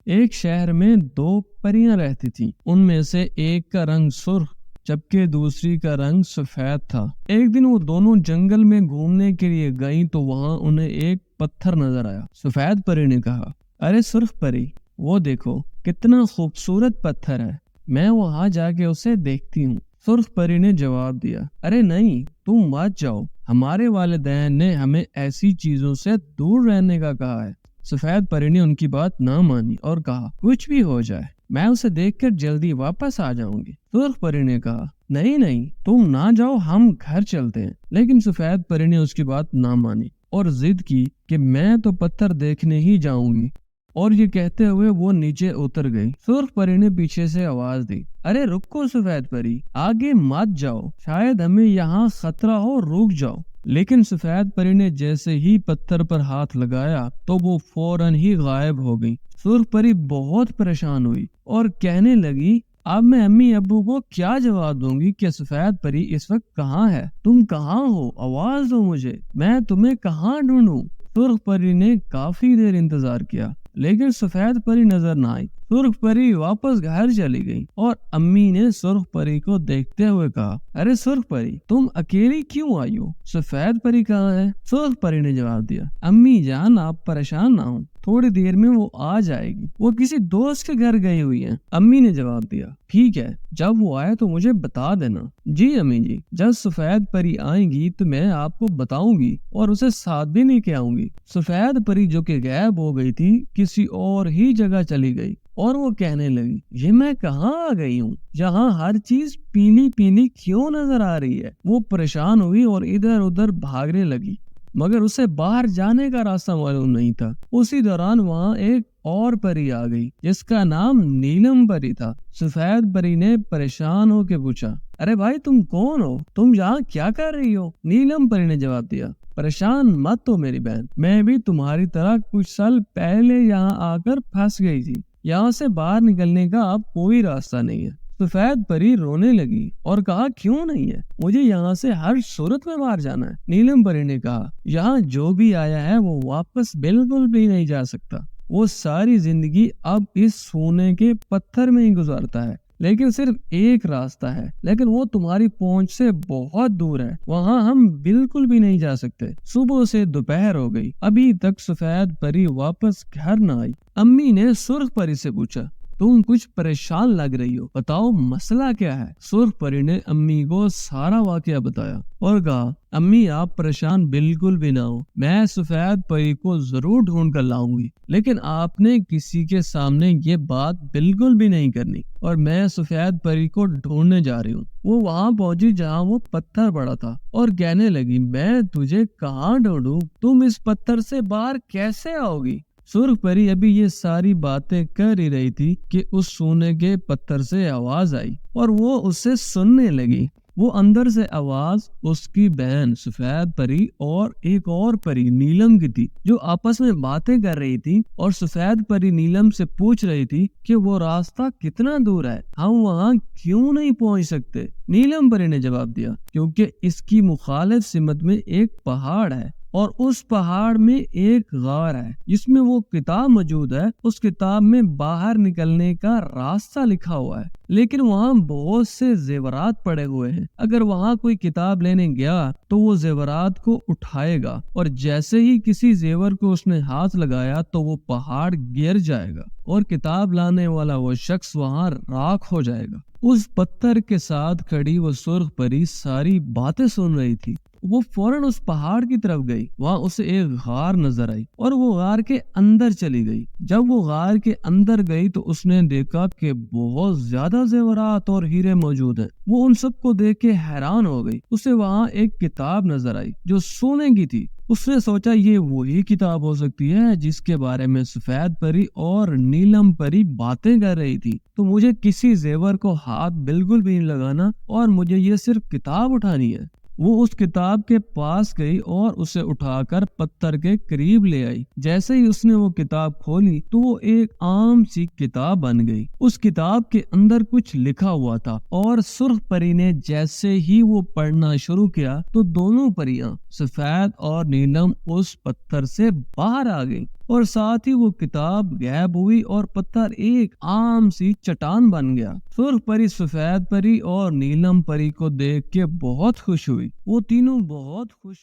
ایک شہر میں 2 پریاں رہتی تھیں. ان میں سے ایک کا رنگ سرخ جبکہ دوسری کا رنگ سفید تھا. ایک دن وہ دونوں جنگل میں گھومنے کے لیے گئیں تو وہاں انہیں ایک پتھر نظر آیا. سفید پری نے کہا، ارے سرخ پری، وہ دیکھو کتنا خوبصورت پتھر ہے، میں وہاں جا کے اسے دیکھتی ہوں. سرخ پری نے جواب دیا، ارے نہیں، تم مت جاؤ، ہمارے والدین نے ہمیں ایسی چیزوں سے دور رہنے کا کہا ہے. سفید پری نے ان کی بات نہ مانی اور کہا، کچھ بھی ہو جائے میں اسے دیکھ کر جلدی واپس آ جاؤں گی. سرخ پری نے کہا، نہیں نہیں، تم نہ جاؤ، ہم گھر چلتے ہیں. لیکن سفید پری نے اس کی بات نہ مانی اور ضد کی کہ میں تو پتھر دیکھنے ہی جاؤں گی، اور یہ کہتے ہوئے وہ نیچے اتر گئی. سرخ پری نے پیچھے سے آواز دی، ارے رکو سفید پری، آگے مت جاؤ، شاید ہمیں یہاں خطرہ ہو، رک جاؤ. لیکن سفید پری نے جیسے ہی پتھر پر ہاتھ لگایا تو وہ فوراً ہی غائب ہو گئی. سرخ پری بہت پریشان ہوئی اور کہنے لگی، اب میں امی ابو کو کیا جواب دوں گی کہ سفید پری اس وقت کہاں ہے؟ تم کہاں ہو؟ آواز دو مجھے، میں تمہیں کہاں ڈھونڈوں؟ سرخ پری نے کافی دیر انتظار کیا لیکن سفید پری نظر نہ آئی. سرخ پری واپس گھر چلی گئی اور امی نے سرخ پری کو دیکھتے ہوئے کہا، ارے سرخ پری، تم اکیلی کیوں آئی ہو؟ سفید پری کہاں ہے؟ سرخ پری نے جواب دیا، امی جان آپ پریشان نہ ہوں، تھوڑی دیر میں وہ آ جائے گی، وہ کسی دوست کے گھر گئی ہوئی ہے. امی نے جواب دیا، ٹھیک ہے، جب وہ آئے تو مجھے بتا دینا. جی امی جی، جب سفید پری آئیں گی تو میں آپ کو بتاؤں گی اور اسے ساتھ بھی لے کے آؤں گی. سفید پری جو کہ غائب ہو گئی تھی کسی اور ہی جگہ چلی گئی اور وہ کہنے لگی، یہ میں کہاں آ گئی ہوں؟ جہاں ہر چیز پیلی پیلی کیوں نظر آ رہی ہے؟ وہ پریشان ہوئی اور ادھر ادھر بھاگنے لگی مگر اسے باہر جانے کا راستہ معلوم نہیں تھا. اسی دوران وہاں ایک اور پری آ گئی جس کا نام نیلم پری تھا. سفید پری نے پریشان ہو کے پوچھا، ارے بھائی تم کون ہو؟ تم یہاں کیا کر رہی ہو؟ نیلم پری نے جواب دیا، پریشان مت ہو میری بہن، میں بھی تمہاری طرح کچھ سال پہلے یہاں آ کر پھنس گئی تھی، یہاں سے باہر نکلنے کا اب کوئی راستہ نہیں ہے. سفید پری رونے لگی اور کہا، کیوں نہیں ہے؟ مجھے یہاں سے ہر صورت میں باہر جانا ہے. نیلم پری نے کہا، یہاں جو بھی آیا ہے وہ واپس بالکل بھی نہیں جا سکتا، وہ ساری زندگی اب اس سونے کے پتھر میں ہی گزارتا ہے، لیکن صرف ایک راستہ ہے، لیکن وہ تمہاری پہنچ سے بہت دور ہے، وہاں ہم بالکل بھی نہیں جا سکتے. صبح سے دوپہر ہو گئی، ابھی تک سفید پری واپس گھر نہ آئی. امی نے سرخ پری سے پوچھا، تم کچھ پریشان لگ رہی ہو، بتاؤ مسئلہ کیا ہے؟ سرخ پری نے امی کو سارا واقعہ بتایا اور کہا، امی آپ پریشان بالکل بھی نہ ہو، میں سفید پری کو ضرور ڈھونڈ کر لاؤں گی، لیکن آپ نے کسی کے سامنے یہ بات بالکل بھی نہیں کرنی. اور میں سفید پری کو ڈھونڈنے جا رہی ہوں. وہ وہاں پہنچی جہاں وہ پتھر پڑا تھا اور کہنے لگی، میں تجھے کہاں ڈھونڈوں؟ تم اس پتھر سے باہر کیسے آؤ گی؟ سرخ پری ابھی یہ ساری باتیں کر ہی رہی تھی کہ اس سونے کے پتھر سے آواز آئی اور وہ اسے سننے لگی. وہ اندر سے آواز اس کی بہن سفید پری اور ایک اور پری نیلم کی تھی جو آپس میں باتیں کر رہی تھی، اور سفید پری نیلم سے پوچھ رہی تھی کہ وہ راستہ کتنا دور ہے، ہم وہاں کیوں نہیں پہنچ سکتے؟ نیلم پری نے جواب دیا، کیونکہ اس کی مخالف سمت میں ایک پہاڑ ہے اور اس پہاڑ میں ایک غار ہے جس میں وہ کتاب موجود ہے. اس کتاب میں باہر نکلنے کا راستہ لکھا ہوا ہے، لیکن وہاں بہت سے زیورات پڑے ہوئے ہیں. اگر وہاں کوئی کتاب لینے گیا تو وہ زیورات کو اٹھائے گا اور جیسے ہی کسی زیور کو اس نے ہاتھ لگایا تو وہ پہاڑ گر جائے گا اور کتاب لانے والا وہ شخص وہاں راکھ ہو جائے گا. اس پتھر کے ساتھ کھڑی وہ سرخ پری ساری باتیں سن رہی تھی. وہ فوراً اس پہاڑ کی طرف گئی. وہاں اسے ایک غار نظر آئی اور وہ غار کے اندر چلی گئی. جب وہ غار کے اندر گئی تو اس نے دیکھا کہ بہت زیادہ زیورات اور ہیرے موجود ہیں. وہ ان سب کو دیکھ کے حیران ہو گئی. اسے وہاں ایک کتاب نظر آئی جو سونے کی تھی. اس نے سوچا یہ وہی کتاب ہو سکتی ہے جس کے بارے میں سفید پری اور نیلم پری باتیں کر رہی تھی. تو مجھے کسی زیور کو ہاتھ بالکل بھی نہیں لگانا اور مجھے یہ صرف کتاب اٹھانی ہے. وہ اس کتاب کے پاس گئی اور اسے اٹھا کر پتھر کے قریب لے آئی. جیسے ہی اس نے وہ کتاب کھولی تو وہ ایک عام سی کتاب بن گئی. اس کتاب کے اندر کچھ لکھا ہوا تھا اور سرخ پری نے جیسے ہی وہ پڑھنا شروع کیا تو دونوں پریاں سفید اور نیلم اس پتھر سے باہر آ گئی اور ساتھ ہی وہ کتاب غائب ہوئی اور پتھر ایک عام سی چٹان بن گیا۔ سرخ پری، سفید پری اور نیلم پری کو دیکھ کے بہت خوش ہوئی۔ وہ تینوں بہت خوش